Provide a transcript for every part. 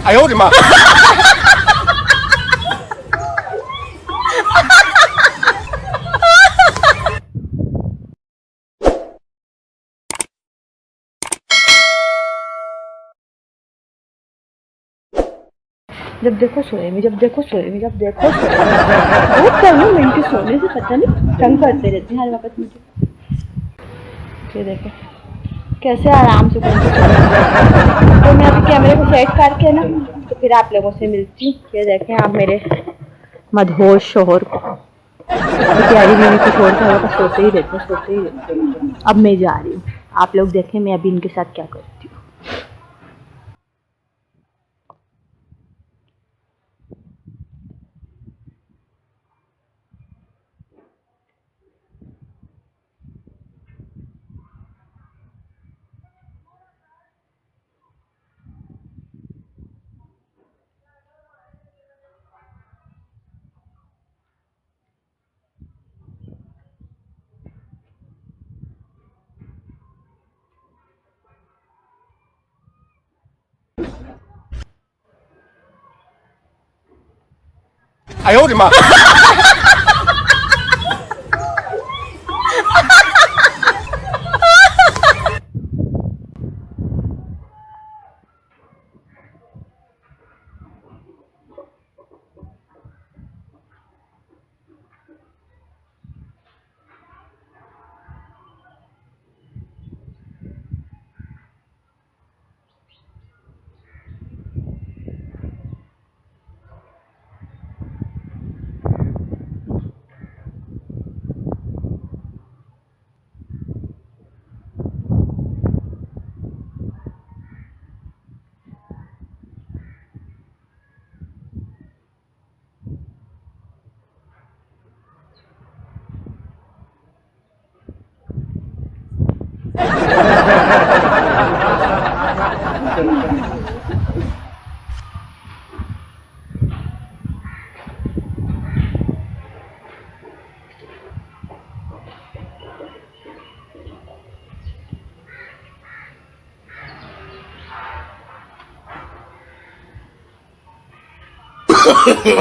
哎呦我的妈！ जब देखो सोए में, जब देखो सोए में, जब देखो सोए में। बहुत कम मिनट सोने से पता नहीं तंग करते रहते हैं हर वक्त मुझे। ये देखो कैसे आराम से करके सो रहे हैं। तो मैं अभी कैमरे को सेट करके ना तो फिर आप लोगों से मिलती हूँ। ये देखें आप मेरे मदहोश शोहर को। प्यारी बीवी कुछ और था वो सोते ही रहते, सोते ही रहते। अब मैं जा रही हूँ, आप लोग देखें मैं अभी इनके साथ क्या करती हूँ।哎呦我的妈！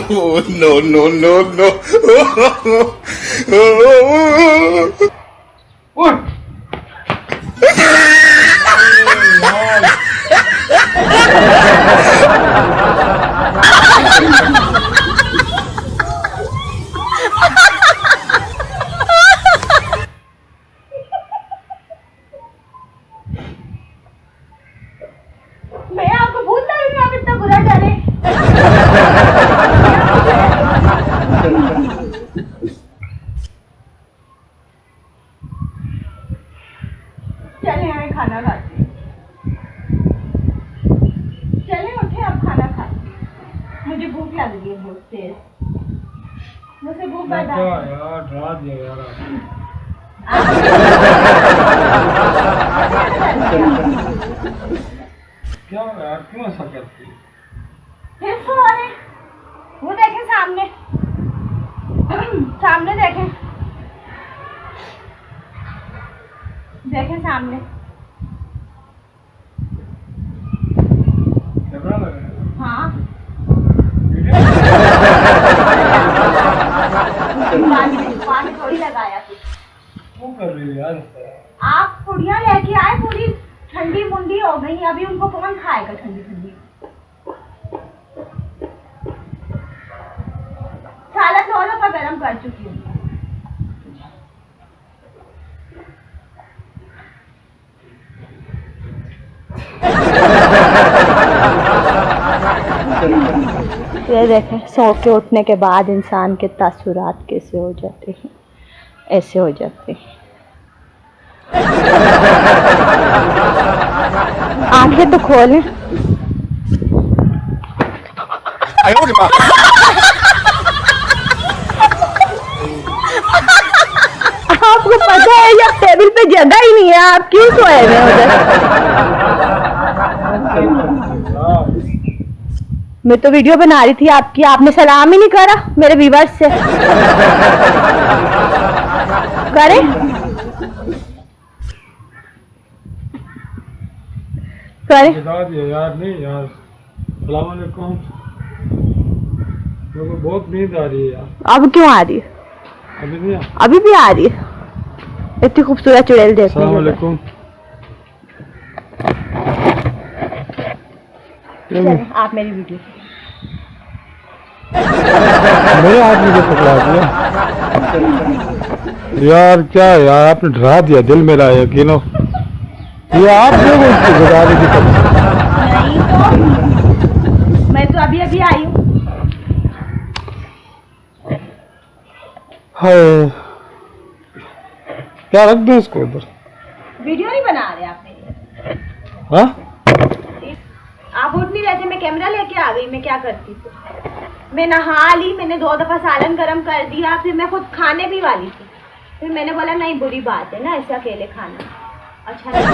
Oh, no, no, no, no. What? मैं आपको भूलता हूँ कि आप इतना बुरा जाने। चले आए खाना खाते। चले उठे अब खाना खाते। मुझे भूख लग रही है बहुत तेज। मुझे भूख क्या बता। यार डरा दिया यार क्या यार क्यों ऐसा करती है? फिर सो रहे। वो देखें सामने। सामने देखें। देखें सामने। कैमरा लगा है? हाँ। वीडियो? पानी थोड़ी लगाया कुछ। क्यों कर रही है यार ऐसा? आप पुड़िया लेके आए, पूरी ठंडी मुंडी हो गई। अभी उनको कौन खाएगा ठंडी ठंडी। सालन दोनों का गरम कर चुकी हूँ। ये देखें सो के उठने के बाद इंसान के तासुरात कैसे हो जाते हैं, ऐसे हो जाते हैं। आंखें तो खोलें। 哎呦我的妈！ आपको पता है या टेबल पे जगह ही नहीं है, आप क्यों सोए हुए हो उधर? मैं तो वीडियो बना रही थी आपकी, आपने सलाम ही नहीं करा मेरे व्यूअर्स से। करे करे बता दिया यार नहीं यार अस्सलाम वालेकुम। मेरे को बहुत नींद आ रही है यार। अब क्यों आ रही है? अभी नहीं आ। अभी भी आ रही है? इतनी खूबसूरत चुड़ैल देखने अस्सलाम के बाद। वालेकुम। चलो, आप मेरी वीडियो मेरे आदमी को पकड़ा दिया यार। क्या यार, आपने डरा दिया दिल मेरा, यकीन हो। ये आप लोग बता रही थी कब से। नहीं तो मैं तो अभी अभी आई हूँ। हाय, क्या रख दूं इसको इधर? वीडियो नहीं बना रहे आप मेरी? हाँ, आप उठ नहीं रहे थे, मैं कैमरा लेके आ गई। मैं क्या करती थी? मैं नहा ली, मैंने 2 दफा सालन गरम कर दिया, फिर मैं खुद खाने भी वाली थी। फिर मैंने बोला नहीं, बुरी बात है ना ऐसे अकेले खाना, अच्छा नहीं।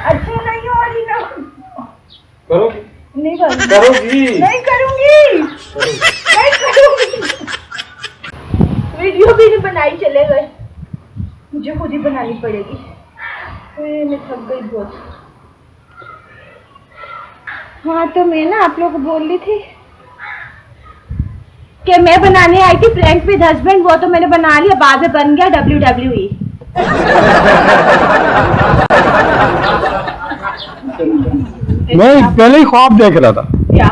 अच्छा नहीं हो रही ना। करोगी? नहीं करूंगी। करोगी? नहीं करूंगी। नहीं करूंगी। वीडियो भी नहीं बनाई, चले गए। मुझे खुद ही बनानी पड़ेगी। मैं थक गई बहुत। हाँ तो मैं ना आप लोगों को बोल रही थी कि मैं बनाने आई थी प्रैंक विद हस्बैंड, वो तो मैंने बना लिया, बाद में बन गया WWE। मैं पहले ही ख्वाब देख रहा था क्या?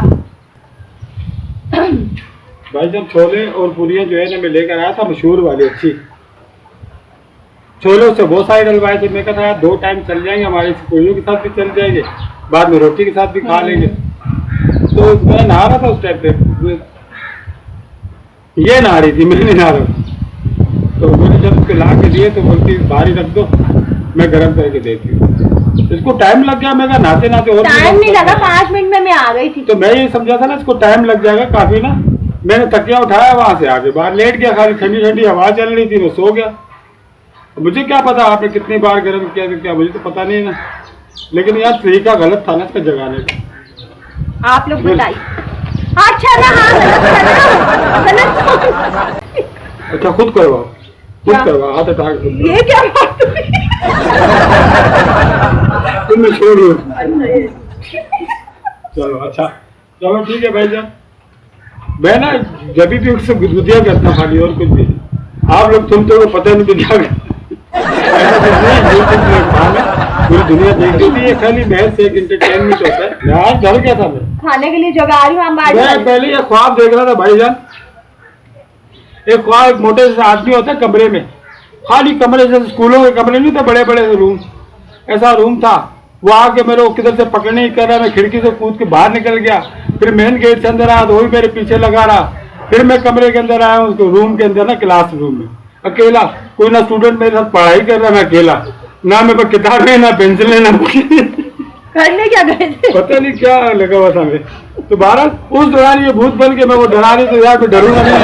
भाई, जब छोले और पूरियां जो है ना मैं लेकर आया था, मशहूर वाली अच्छी छोले से बहुत सारे डलवाए थे। मैं कहता यार 2 टाइम चल जाएंगे हमारे, पूरियों के साथ भी चल जाएंगे, बाद में रोटी के साथ भी खा लेंगे। तो मैं नहा रहा था उस टाइम पे, ये नहा रही थी, मैं नहीं नहा रहा। तो मैंने जब उसके ला के दिए तो बोलती बाहर ही रख दो, मैं गर्म करके देती हूँ। इसको टाइम लग गया। मैं कहा नहाते नहाते और टाइम नहीं लगा, 5 मिनट में मैं आ गई थी। तो मैं ये समझा था ना इसको टाइम लग जाएगा काफी ना। मैंने तकिया उठाया, वहां से आके बाहर लेट गया, खाली ठंडी ठंडी हवा चल रही थी, मैं सो गया। मुझे क्या पता आपने कितनी बार गर्म किया था, क्या मुझे तो पता नहीं ना। लेकिन यार तरीका गलत था ना इसका जगाने का। आप लोग बताइए। अच्छा ना, हाँ गलत था। अच्छा, खुद करवाओ, खुद क्या? करवाओ, हाथ हटा के। ये क्या बात हुई? तुम छोड़ो। चलो अच्छा, चलो ठीक है भाईजान। मैं ना जब भी उससे गुदगुदिया करता खाली, और कुछ भी। आप लोग सुनते हो पता नहीं क्या पूरी दुनिया देख रही थी, ये खाली महज से एक एंटरटेनमेंट होता है। यार डर गया था मैं, खाने के लिए जगह आ रही हूँ। मैं पहले ये ख्वाब देख रहा था भाईजान। एक ख्वाब, एक मोटे से आदमी होता है कमरे में, खाली कमरे जैसे स्कूलों के कमरे नहीं थे, बड़े बड़े रूम, ऐसा रूम था। वो आके मेरे को किधर से पकड़ने ही कर रहा, मैं खिड़की से कूद के बाहर निकल गया। फिर मेन गेट से अंदर आया तो वो भी मेरे पीछे लगा रहा। फिर मैं कमरे के अंदर आया, उसको रूम के अंदर ना, क्लास रूम में अकेला, कोई ना स्टूडेंट मेरे साथ पढ़ाई कर रहा, मैं अकेला, ना मेरे पास किताबें, ना पेंसिलें, ना करने क्या गए थे? पता नहीं क्या लगा हुआ था मैं। तो बहरहाल उस दौरान ये भूत बन के मैं वो डरा रही, तो यार मैं डरूंगा नहीं।